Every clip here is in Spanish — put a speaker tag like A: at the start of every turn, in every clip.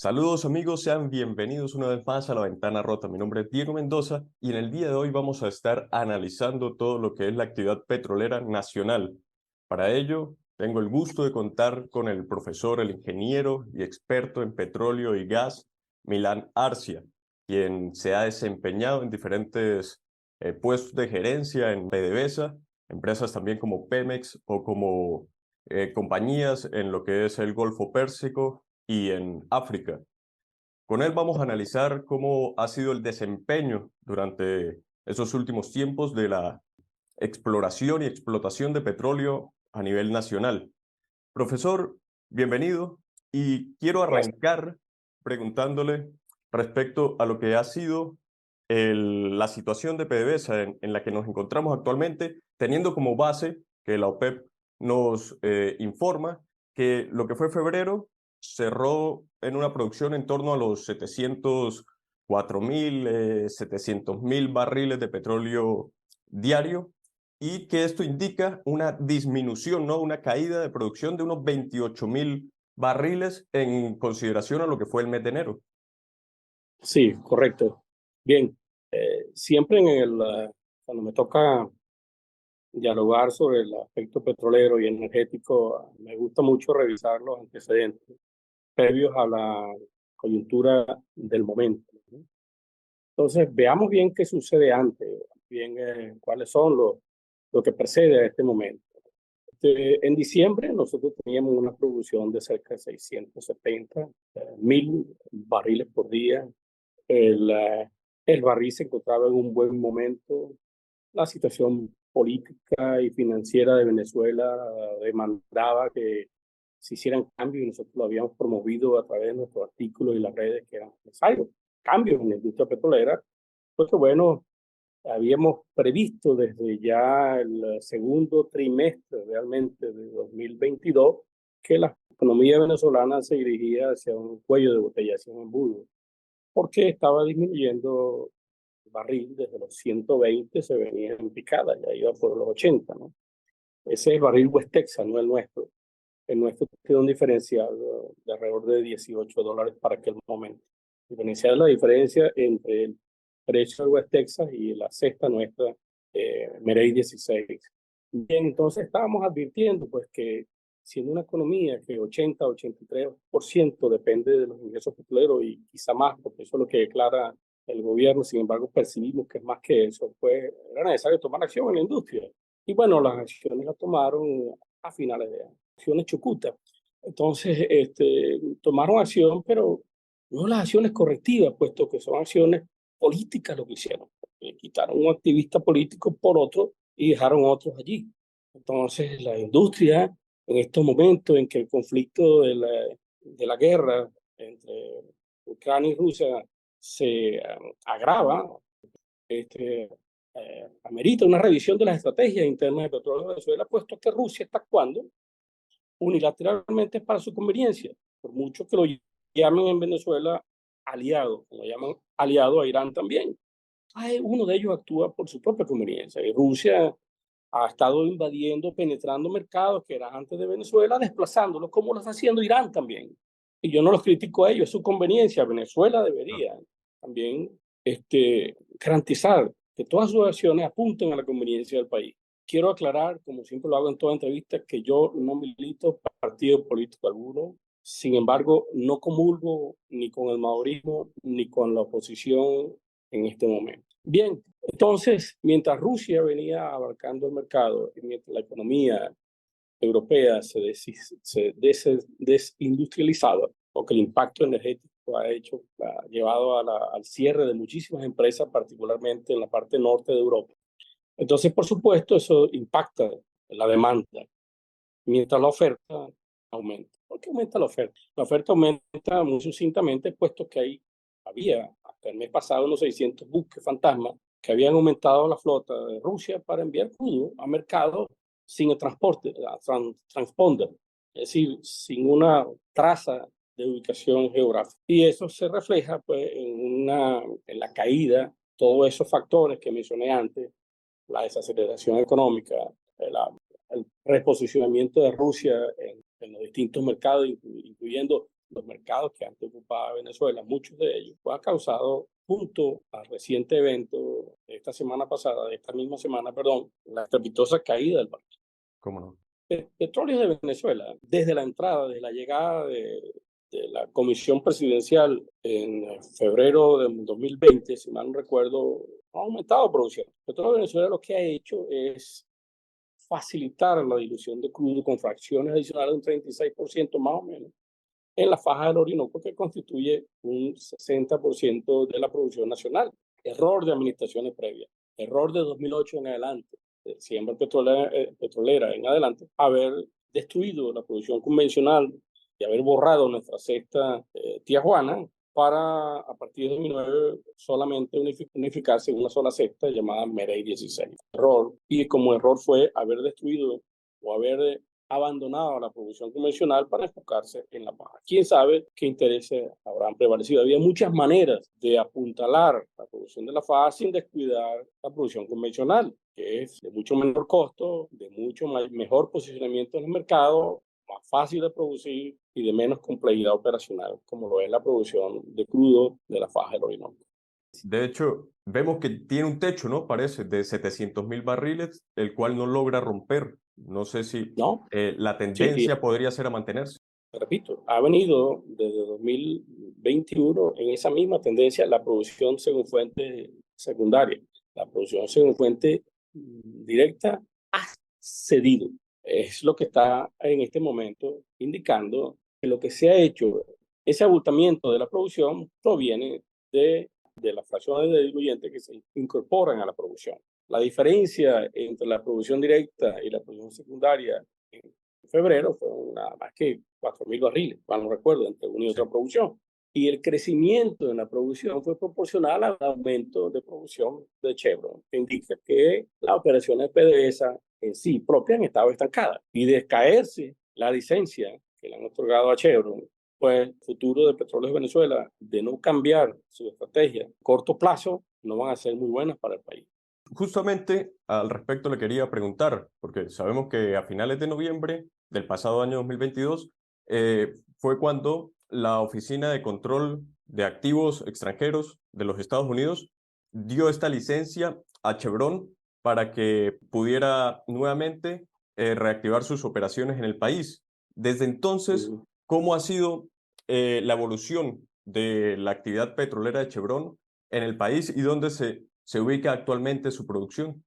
A: Saludos amigos, sean bienvenidos una vez más a La Ventana Rota. Mi nombre es Diego Mendoza y en el día de hoy vamos a estar analizando todo lo que es la actividad petrolera nacional. Para ello, tengo el gusto de contar con el profesor, el ingeniero y experto en petróleo y gas, Milán Arcia, quien se ha desempeñado en diferentes puestos de gerencia en PDVSA, empresas también como Pemex o como compañías en lo que es el Golfo Pérsico y en África. Con él vamos a analizar cómo ha sido el desempeño durante esos últimos tiempos de la exploración y explotación de petróleo a nivel nacional. Profesor, bienvenido y quiero
B: Gracias.
A: arrancar preguntándole respecto a lo que ha sido la situación de PDVSA en la que nos encontramos actualmente, teniendo como base que la OPEP nos informa que lo que fue febrero cerró en una producción en torno a los 704.000 barriles de petróleo diario y que esto indica una disminución, ¿no? Una caída de producción de unos 28.000 barriles en consideración a lo que fue el mes de enero.
B: Sí, correcto. Bien, siempre cuando me toca dialogar sobre el aspecto petrolero y energético, me gusta mucho revisar los antecedentes previos a la coyuntura del momento, ¿no? Entonces, veamos bien qué sucede antes, bien cuáles son lo que precede a este momento. En diciembre nosotros teníamos una producción de cerca de 670 mil barriles por día. El, eh, el barril se encontraba en un buen momento. La situación política y financiera de Venezuela demandaba que se hicieran cambios y nosotros lo habíamos promovido a través de nuestros artículos y las redes que eran necesarios. Cambios en la industria petrolera, porque bueno, habíamos previsto desde ya el segundo trimestre realmente de 2022 que la economía venezolana se dirigía hacia un cuello de botella, hacia un embudo, porque estaba disminuyendo el barril desde los 120, se venía en picada, ya iba por los 80, ¿no? Ese es el barril West Texas, no el nuestro. El nuestro tiene un diferencial de alrededor de $18 para aquel momento. Diferencial la diferencia entre el precio del West Texas y la cesta nuestra, Merey 16. Bien, entonces estábamos advirtiendo pues que siendo una economía que 80-83% depende de los ingresos petroleros y quizá más, porque eso es lo que declara el gobierno, sin embargo percibimos que es más que eso, pues era necesario tomar acción en la industria. Y bueno, las acciones las tomaron a finales de año, acciones chucutas. Entonces, tomaron acción, pero no las acciones correctivas, puesto que son acciones políticas lo que hicieron. Quitaron un activista político por otro y dejaron otros allí. Entonces, la industria, en estos momentos en que el conflicto de la guerra entre Ucrania y Rusia se agrava, amerita una revisión de las estrategias internas de petróleo de Venezuela, puesto que Rusia está actuando unilateralmente para su conveniencia, por mucho que lo llamen en Venezuela aliado, lo llaman aliado a Irán también. Uno de ellos actúa por su propia conveniencia y Rusia ha estado invadiendo, penetrando mercados que eran antes de Venezuela, desplazándolos como lo está haciendo Irán también. Y yo no los critico a ellos, es su conveniencia. Venezuela debería también garantizar que todas sus acciones apunten a la conveniencia del país. Quiero aclarar, como siempre lo hago en toda entrevista, que yo no milito partido político alguno. Sin embargo, no comulgo ni con el madurismo ni con la oposición en este momento. Bien, entonces, mientras Rusia venía abarcando el mercado y mientras la economía europea se desindustrializaba, porque el impacto energético ha llevado al cierre de muchísimas empresas, particularmente en la parte norte de Europa. Entonces, por supuesto, eso impacta la demanda, mientras la oferta aumenta. ¿Por qué aumenta la oferta? La oferta aumenta muy sucintamente, puesto que había hasta el mes pasado unos 600 buques fantasmas que habían aumentado la flota de Rusia para enviar crudo a mercados sin el transporte, transponder, es decir, sin una traza de ubicación geográfica. Y eso se refleja pues, en la caída, todos esos factores que mencioné antes, la desaceleración económica, el reposicionamiento de Rusia en los distintos mercados, incluyendo los mercados que antes ocupaba Venezuela, muchos de ellos, pues ha causado, junto al reciente evento de esta semana pasada, de esta misma semana, perdón, la estrepitosa caída del barril.
A: ¿Cómo no?
B: Petróleos de Venezuela, desde la entrada, desde la llegada de la comisión presidencial en febrero de 2020, si mal no recuerdo, ha aumentado producción. Petróleo de Venezuela lo que ha hecho es facilitar la dilución de crudo con fracciones adicionales de un 36% más o menos en la faja del Orinoco, que constituye un 60% de la producción nacional. Error de administraciones previas, error de 2008 en adelante, siempre petrolera en adelante, haber destruido la producción convencional y haber borrado nuestra cesta tijuana para, a partir de 2009, solamente unificarse en una sola cesta llamada Merey 16. Error. Y como error fue haber destruido o haber abandonado la producción convencional para enfocarse en la paja. ¿Quién sabe qué intereses habrán prevalecido? Había muchas maneras de apuntalar la producción de la faja sin descuidar la producción convencional, que es de mucho menor costo, de mucho mejor posicionamiento en el mercado, más fácil de producir y de menos complejidad operacional, como lo es la producción de crudo de la faja del Orinoco.
A: De hecho, vemos que tiene un techo, ¿no? Parece, de 700.000 barriles, el cual no logra romper. No sé si
B: ¿No?
A: la
B: Sí,
A: tendencia podría ser a mantenerse.
B: repito, ha venido desde 2021 en esa misma tendencia la producción según fuente secundaria. La producción según fuente directa ha cedido. Es lo que está en este momento indicando que lo que se ha hecho, ese abultamiento de la producción proviene de las fracciones de diluyentes que se incorporan a la producción. La diferencia entre la producción directa y la producción secundaria en febrero fue nada más que 4.000 barriles, no recuerdo, entre una y
A: Sí.
B: otra producción. Y el crecimiento en la producción fue proporcional al aumento de producción de Chevron, que indica que las operaciones PDVSA en sí propias han estado estancadas. Y de caerse la licencia que le han otorgado a Chevron, pues el futuro de Petróleos de Venezuela, de no cambiar su estrategia a corto plazo, no van a ser muy buenas para el país.
A: Justamente al respecto le quería preguntar, porque sabemos que a finales de noviembre del pasado año 2022 fue cuando la Oficina de Control de Activos Extranjeros de los Estados Unidos dio esta licencia a Chevron para que pudiera nuevamente reactivar sus operaciones en el país. Desde entonces,
B: Mm.
A: ¿cómo ha sido la evolución de la actividad petrolera de Chevron en el país y dónde se ubica actualmente su producción?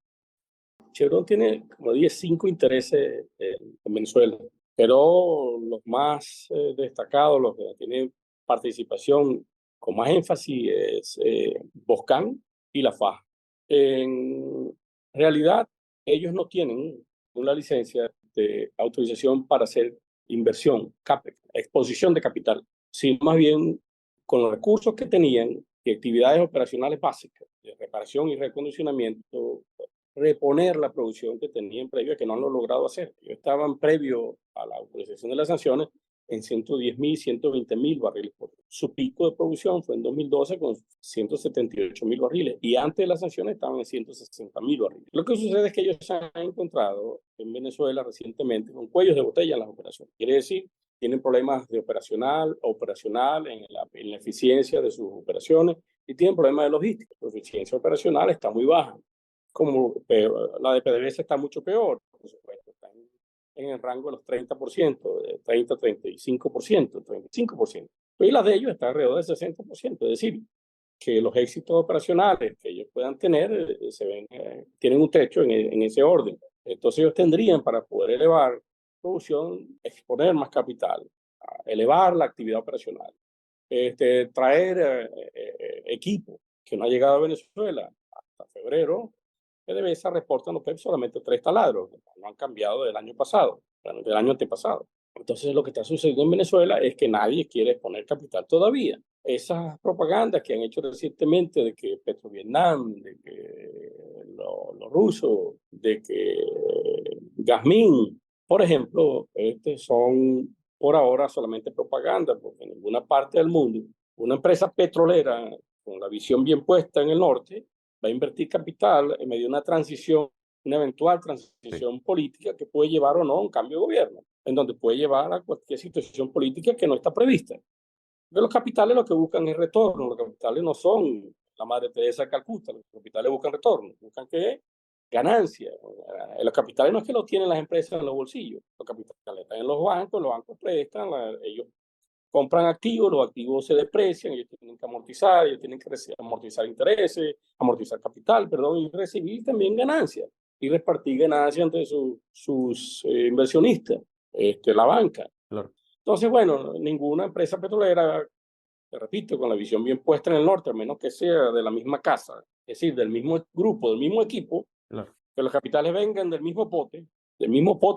B: Chevron tiene, como dije, 5 intereses en Venezuela, pero los más destacados, los que tienen participación con más énfasis es Boscan y La Faja. En realidad, ellos no tienen una licencia de autorización para hacer inversión, CAPEX, exposición de capital, sino más bien con los recursos que tenían y actividades operacionales básicas de reparación y recondicionamiento, reponer la producción que tenían previa, que no han logrado hacer. Ellos estaban previo a la autorización de las sanciones en 110.000, 120.000 barriles por día. Su pico de producción fue en 2012 con 178.000 barriles y antes de las sanciones estaban en 160.000 barriles. Lo que sucede es que ellos se han encontrado en Venezuela recientemente con cuellos de botella en las operaciones. Quiere decir, tienen problemas de operacional en la eficiencia de sus operaciones y tienen problemas de logística. Su eficiencia operacional está muy baja. Como la de PDVSA está mucho peor, por supuesto, está en el rango de los 30%, de 30, 35%, 35%. Y la de ellos está alrededor del 60%, es decir, que los éxitos operacionales que ellos puedan tener tienen un techo en ese orden. Entonces ellos tendrían para poder elevar producción, exponer más capital, elevar la actividad operacional, traer equipo que no ha llegado a Venezuela hasta febrero. PDVSA reporta en OPEP solamente 3 taladros, no han cambiado del año pasado, del año antepasado. Entonces lo que está sucediendo en Venezuela es que nadie quiere exponer capital todavía. Esas propagandas que han hecho recientemente de que Petrovietnam, de que los rusos, de que Gazmín, por ejemplo, son por ahora solamente propaganda, porque en ninguna parte del mundo una empresa petrolera con la visión bien puesta en el norte va a invertir capital en medio de una transición, una eventual transición política que puede llevar o no a un cambio de gobierno, en donde puede llevar a cualquier situación política que no está prevista. Porque los capitales lo que buscan es retorno, los capitales no son la Madre Teresa de Calcuta, los capitales buscan retorno, buscan que ganancia. Los capitales no es que lo tienen las empresas en los bolsillos, los capitales están en los bancos prestan, ellos compran activos, los activos se deprecian, ellos tienen que amortizar, ellos tienen que amortizar intereses, amortizar capital, perdón, y recibir también ganancias y repartir ganancias entre sus inversionistas, la banca.
A: Claro.
B: Entonces, bueno, ninguna empresa petrolera, te repito, con la visión bien puesta en el norte, a menos que sea de la misma casa, es decir, del mismo grupo, del mismo equipo,
A: Claro.
B: que los capitales vengan del mismo pote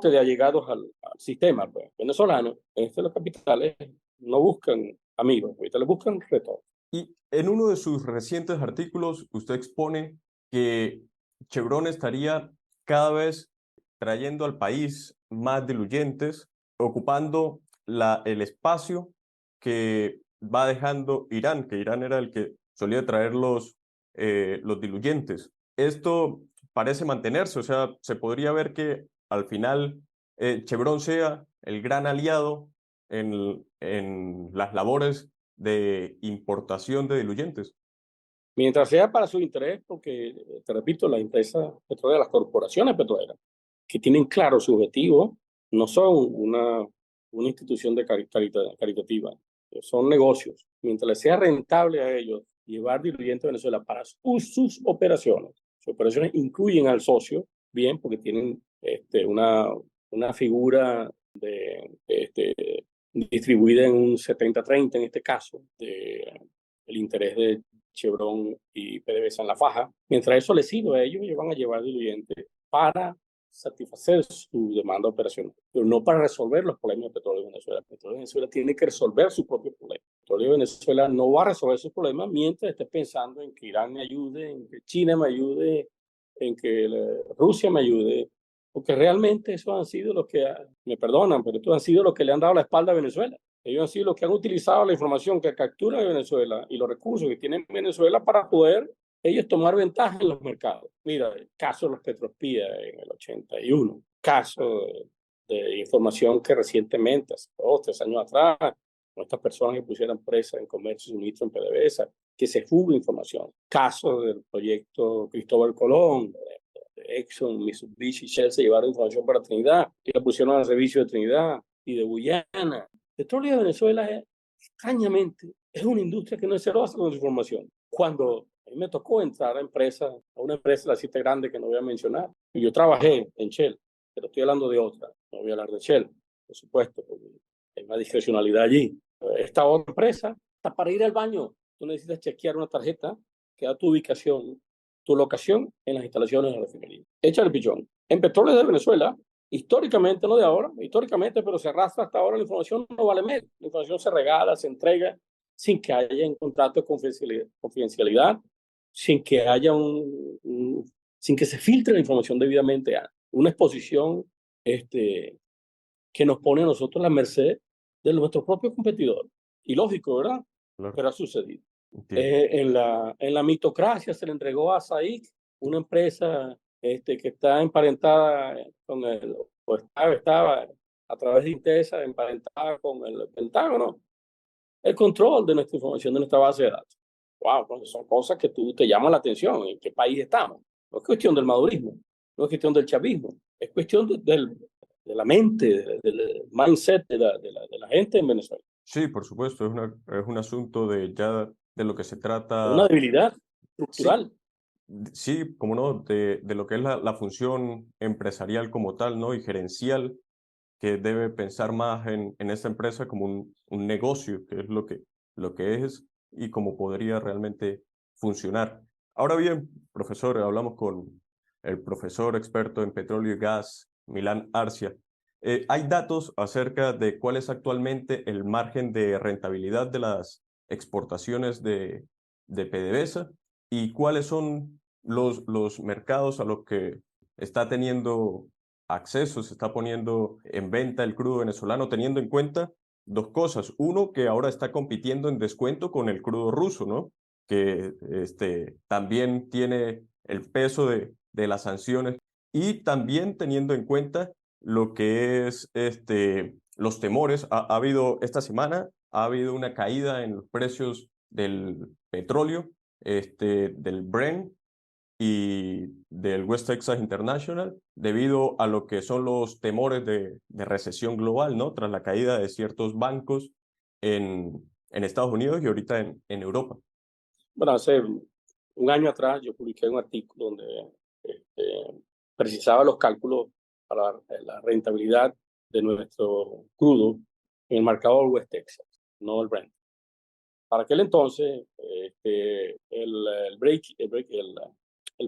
B: de allegados al sistema pues, venezolano. Los capitales no buscan amigos, ahorita les buscan retorno.
A: Y en uno de sus recientes artículos, usted expone que Chevron estaría cada vez trayendo al país más diluyentes, ocupando el espacio que va dejando Irán, que Irán era el que solía traer los diluyentes. Esto parece mantenerse, o sea, se podría ver que al final Chevron sea el gran aliado en las labores de importación de diluyentes.
B: Mientras sea para su interés, porque, te repito, las empresas petroleras, las corporaciones petroleras, que tienen claro su objetivo, no son una institución caritativa, son negocios. Mientras les sea rentable a ellos llevar diluyentes a Venezuela para sus operaciones, sus operaciones incluyen al socio, bien, porque tienen una figura distribuida en un 70-30 en este caso, el interés de Chevron y PDVSA en la faja. Mientras eso les sirve a ellos, ellos van a llevar diluyentes para satisfacer su demanda operacional, pero no para resolver los problemas del petróleo de Venezuela. El petróleo de Venezuela tiene que resolver sus propios problemas. El petróleo de Venezuela no va a resolver sus problemas mientras esté pensando en que Irán me ayude, en que China me ayude, en que Rusia me ayude, porque realmente esos han sido los que, me perdonan, pero estos han sido los que le han dado la espalda a Venezuela. Ellos han sido los que han utilizado la información que captura de Venezuela y los recursos que tiene Venezuela para poder ellos tomar ventaja en los mercados. Mira, el caso de los Petrospías en el 81, caso de información que recientemente, hace 2 o 3 años atrás, con estas personas que pusieron presa en comercio y suministro en PDVSA, que se fuga información. Caso del proyecto Cristóbal Colón, Exxon, Mitsubishi y Shell se llevaron información para Trinidad y la pusieron al servicio de Trinidad y de Guyana. El petróleo de Venezuela, extrañamente, es una industria que no es celosa con su información. Cuando a mí me tocó entrar a una empresa de las 7 grandes que no voy a mencionar, y yo trabajé en Shell, pero estoy hablando de otra, no voy a hablar de Shell, por supuesto, porque hay una discrecionalidad allí. Esta otra empresa, hasta para ir al baño, tú necesitas chequear una tarjeta que da tu ubicación, tu locación en las instalaciones de la refinería. Echa el pichón. En Petróleos de Venezuela, históricamente, no de ahora, históricamente, pero se arrastra hasta ahora, la información no vale menos. La información se regala, se entrega, sin que haya un contrato de confidencialidad, sin que haya sin que se filtre la información debidamente. Una exposición que nos pone a nosotros a la merced de nuestro propio competidor. Y lógico, ¿verdad?
A: Claro.
B: Pero ha sucedido. En la mitocracia se le entregó a SAIC, una empresa que está emparentada con estaba a través de Intesa emparentada con el Pentágono, el control de nuestra información, de nuestra base de datos. Wow, pues son cosas que tú te llaman la atención. ¿En qué país estamos? No es cuestión del madurismo, no es cuestión del chavismo, es cuestión de la mente, del mindset de la gente en Venezuela.
A: Sí, por supuesto, es un asunto de ya de lo que se
B: Es una
A: trata.
B: debilidad
A: Sí,
B: estructural.
A: sí, como no, de lo que es la función empresarial como tal, ¿no? Y gerencial, que debe pensar más en esta empresa como un negocio, que es lo que es y cómo podría realmente funcionar. Ahora bien, profesor, hablamos con el profesor experto en petróleo y gas, Milán Arcia. ¿Hay datos acerca de cuál es actualmente el margen de rentabilidad de las exportaciones de PDVSA y cuáles son los mercados a los que está teniendo acceso, se está poniendo en venta el crudo venezolano, teniendo en cuenta dos cosas? Uno, que ahora está compitiendo en descuento con el crudo ruso, ¿no? Que también tiene el peso de las sanciones, y también teniendo en cuenta lo que es los temores. Ha habido esta semana ha habido una caída en los precios del petróleo, del Brent y del West Texas International, debido a lo que son los temores de recesión global, ¿no? Tras la caída de ciertos bancos en Estados Unidos y ahorita en Europa.
B: Bueno, hace un año atrás yo publiqué un artículo donde precisaba los cálculos para la rentabilidad de nuestro crudo en el marcador West Texas, no el Brent. Para aquel entonces, el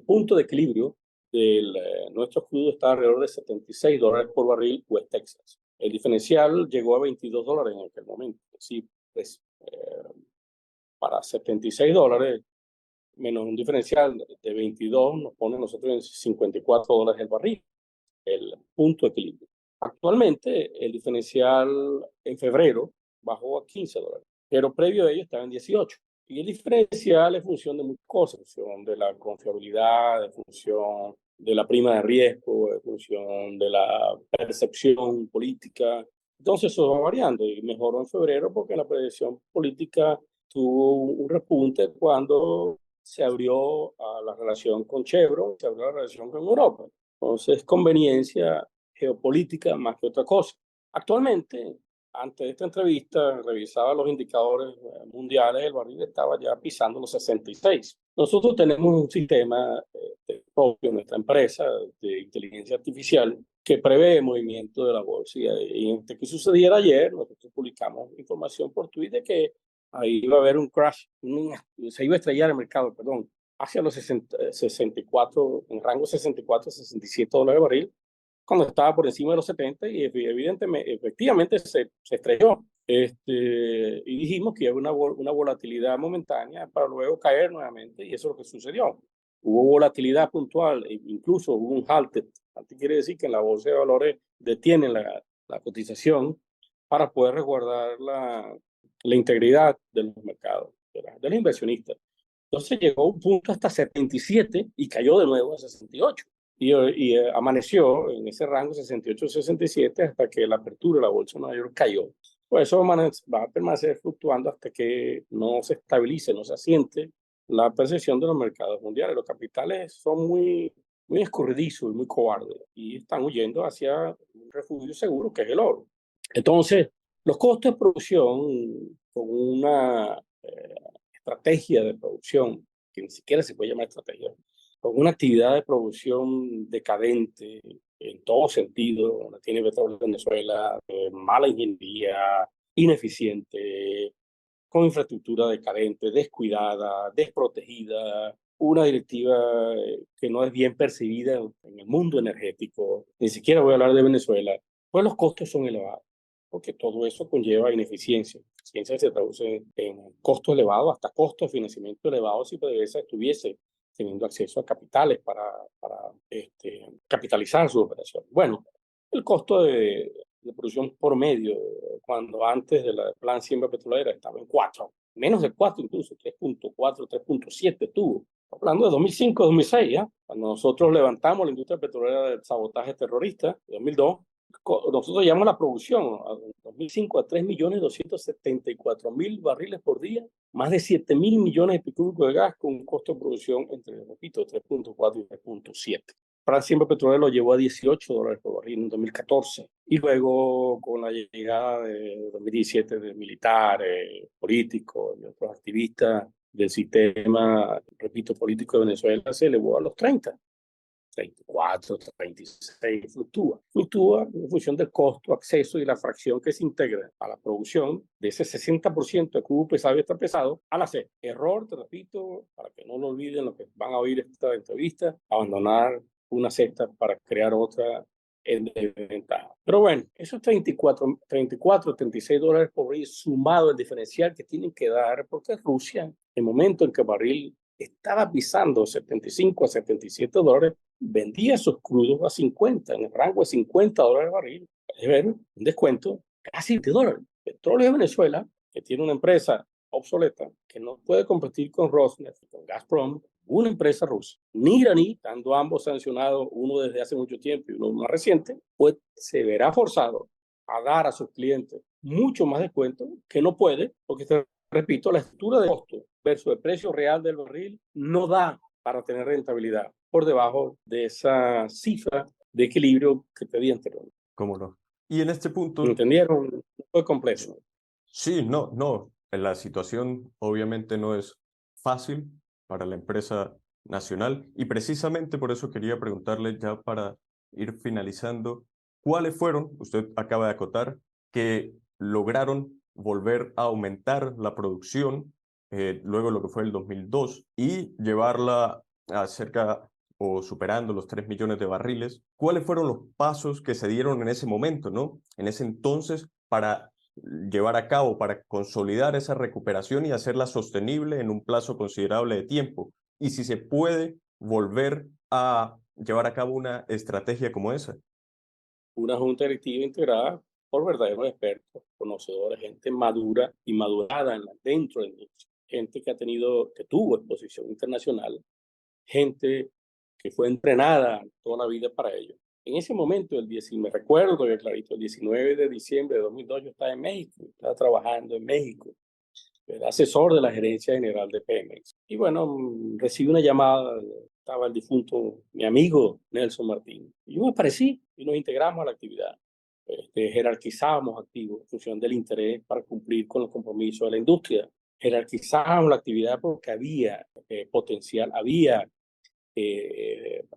B: punto de equilibrio de nuestro crudo está alrededor de $76 por barril West Texas. El diferencial llegó a $22 en aquel momento. Sí, pues, para $76 menos un diferencial de 22 nos pone nosotros en $54 el barril, el punto de equilibrio. Actualmente el diferencial en febrero bajó a $15, pero previo a ello estaba en 18. Y el diferencial es función de muchas cosas, en función de la confiabilidad, en función de la prima de riesgo, en función de la percepción política. Entonces eso va variando y mejoró en febrero porque la predicción política tuvo un repunte cuando se abrió a la relación con Chevron, se abrió la relación con Europa. Entonces, conveniencia geopolítica más que otra cosa. Actualmente, antes de esta entrevista, revisaba los indicadores mundiales, el barril estaba ya pisando los 66. Nosotros tenemos un sistema propio en nuestra empresa de inteligencia artificial que prevé el movimiento de la bolsa. Y en que sucediera ayer, nosotros publicamos información por Twitter que ahí iba a haber un crash, se iba a estrellar el mercado, perdón, hacia los 64, en rango 64, $67 de barril, cuando estaba por encima de los 70 y evidentemente, efectivamente se estrelló. Y dijimos que había una volatilidad momentánea para luego caer nuevamente y eso es lo que sucedió. Hubo volatilidad puntual, e incluso hubo un halted. Halted quiere decir que en la bolsa de valores detienen la cotización para poder resguardar la integridad de los mercados, de los inversionistas. Entonces llegó a un punto hasta 77 y cayó de nuevo a 68. Y amaneció en ese rango 68-67 hasta que la apertura de la bolsa de Nueva York cayó. Pues eso va a permanecer fluctuando hasta que no se estabilice, no se asiente la percepción de los mercados mundiales. Los capitales son muy escurridizos y muy cobardes y están huyendo hacia un refugio seguro que es el oro. Entonces, los costos de producción con una estrategia de producción, que ni siquiera se puede llamar estrategia, con una actividad de producción decadente en todo sentido, la tiene petróleo en Venezuela, mala ingeniería, ineficiente, con infraestructura decadente, descuidada, desprotegida, una directiva que no es bien percibida en el mundo energético, ni siquiera voy a hablar de Venezuela, pues los costos son elevados, porque todo eso conlleva ineficiencia. Ineficiencia se traduce en costos elevados, hasta costos de financiamiento elevados si PDVSA estuviese teniendo acceso a capitales para capitalizar su operación. Bueno, el costo de producción por medio, cuando antes de la plan siembra petrolera estaba en 4, menos de 4 incluso, 3.4, 3.7 tuvo. Hablando de 2005, 2006, ¿ya? Cuando nosotros levantamos la industria petrolera del sabotaje terrorista, en 2002, nosotros llevamos la producción en 2005 a 3.274.000 barriles por día, más de 7.000 millones de pies cúbicos de gas con un costo de producción entre, repito, 3.4 y 3.7. Plan siembra petrolero lo llevó a $18 por barril en 2014 y luego con la llegada de 2017 de militares, políticos y otros activistas del sistema, repito, político de Venezuela se elevó a los 30. 34, 36, fluctúa en función del costo, acceso y la fracción que se integra a la producción de ese 60% de crudo pesado y pesado a la C. Error, te repito, para que no lo olviden los que van a oír esta entrevista, abandonar una cesta para crear otra en desventaja. Pero bueno, esos 34, 36 dólares por barril sumado el diferencial que tienen que dar, porque Rusia, en el momento en que el barril estaba pisando 75 a 77 dólares, vendía sus crudos a 50, en el rango de 50 dólares el barril. Es ver, un descuento casi de dólares. Petróleo de Venezuela, que tiene una empresa obsoleta, que no puede competir con Rosneft, con Gazprom, una empresa rusa, ni iraní, estando ambos sancionados, uno desde hace mucho tiempo y uno más reciente, pues se verá forzado a dar a sus clientes mucho más descuento, que no puede, porque te repito, la estructura de costo versus el precio real del barril no da para tener rentabilidad por debajo de esa cifra de equilibrio que te di anteriormente.
A: ¿Cómo no? Y en este
B: ¿Me
A: punto,
B: entendieron? Fue complejo.
A: sí, no, la situación obviamente no es fácil para la empresa nacional y precisamente por eso quería preguntarle ya para ir finalizando, ¿cuáles fueron, usted acaba de acotar, que lograron volver a aumentar la producción luego de lo que fue el 2002 y llevarla a cerca o superando los 3 millones de barriles? ¿Cuáles fueron los pasos que se dieron en ese momento, ¿no? En ese entonces para llevar a cabo para consolidar esa recuperación y hacerla sostenible en un plazo considerable de tiempo? Y si se puede volver a llevar a cabo una estrategia como esa.
B: Una junta directiva integrada por verdaderos expertos, conocedores, gente madura y madurada dentro de la industria, gente que tuvo exposición internacional, gente que fue entrenada toda la vida para ello. En ese momento, me recuerdo todavía clarito, el 19 de diciembre de 2002, yo estaba en México, estaba trabajando en México, era asesor de la gerencia general de Pemex. Y bueno, recibí una llamada, estaba el difunto, mi amigo Nelson Martín. Y yo me aparecí y nos integramos a la actividad. Jerarquizábamos activos en función del interés para cumplir con los compromisos de la industria. Jerarquizábamos la actividad porque había potencial, había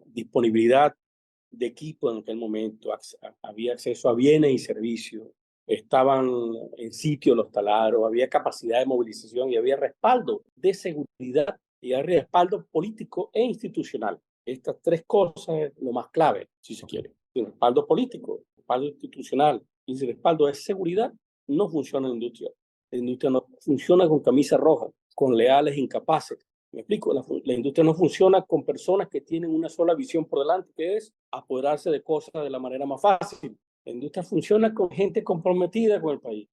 B: disponibilidad de equipo en aquel momento, había acceso a bienes y servicios, estaban en sitio los taladros, había capacidad de movilización y había respaldo de seguridad y había respaldo político e institucional. Estas tres cosas es lo más clave, si se quiere. Sin respaldo político, respaldo institucional y sin respaldo de seguridad, no funciona la industria. La industria no funciona con camisa roja, con leales incapaces. Me explico, la industria no funciona con personas que tienen una sola visión por delante, que es apoderarse de cosas de la manera más fácil. La industria funciona con gente comprometida con el país,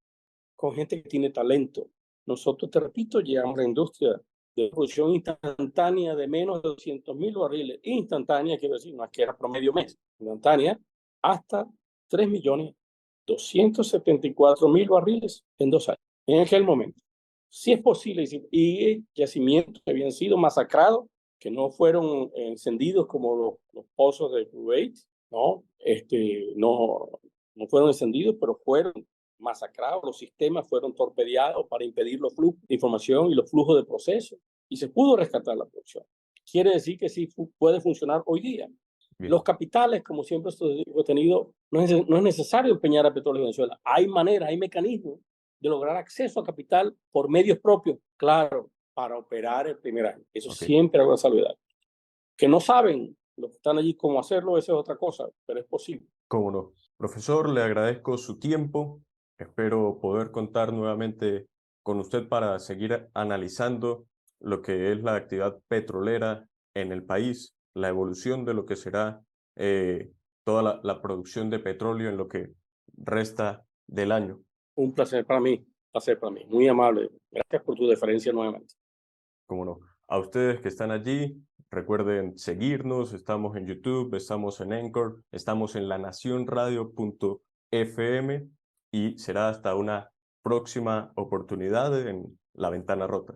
B: con gente que tiene talento. Nosotros, te repito, llegamos a la industria de producción instantánea de menos de 200,000 barriles. Instantánea, quiero decir, no es que era promedio mes, instantánea, hasta 3.274.000 barriles en 2 años, en aquel momento. Si es posible, y yacimientos que habían sido masacrados, que no fueron encendidos como los pozos de Kuwait, ¿no? No fueron encendidos, pero fueron masacrados, los sistemas fueron torpedeados para impedir los flujos de información y los flujos de procesos, y se pudo rescatar la producción. Quiere decir que sí puede funcionar hoy día.
A: Bien.
B: Los capitales, como siempre he tenido, no es necesario empeñar a Petróleo de Venezuela. Hay maneras, hay mecanismos de lograr acceso a capital por medios propios, claro, para operar el primer año. Eso
A: Okay.
B: siempre hago la salvedad. Que no saben los que están allí cómo hacerlo, eso es otra cosa, pero es posible.
A: Cómo no. Profesor, le agradezco su tiempo. Espero poder contar nuevamente con usted para seguir analizando lo que es la actividad petrolera en el país, la evolución de lo que será toda la producción de petróleo en lo que resta del año.
B: Un placer para mí, muy amable. Gracias por tu deferencia nuevamente.
A: Cómo no. A ustedes que están allí, recuerden seguirnos. Estamos en YouTube, estamos en Anchor, estamos en lanacionradio.fm y será hasta una próxima oportunidad en La Ventana Rota.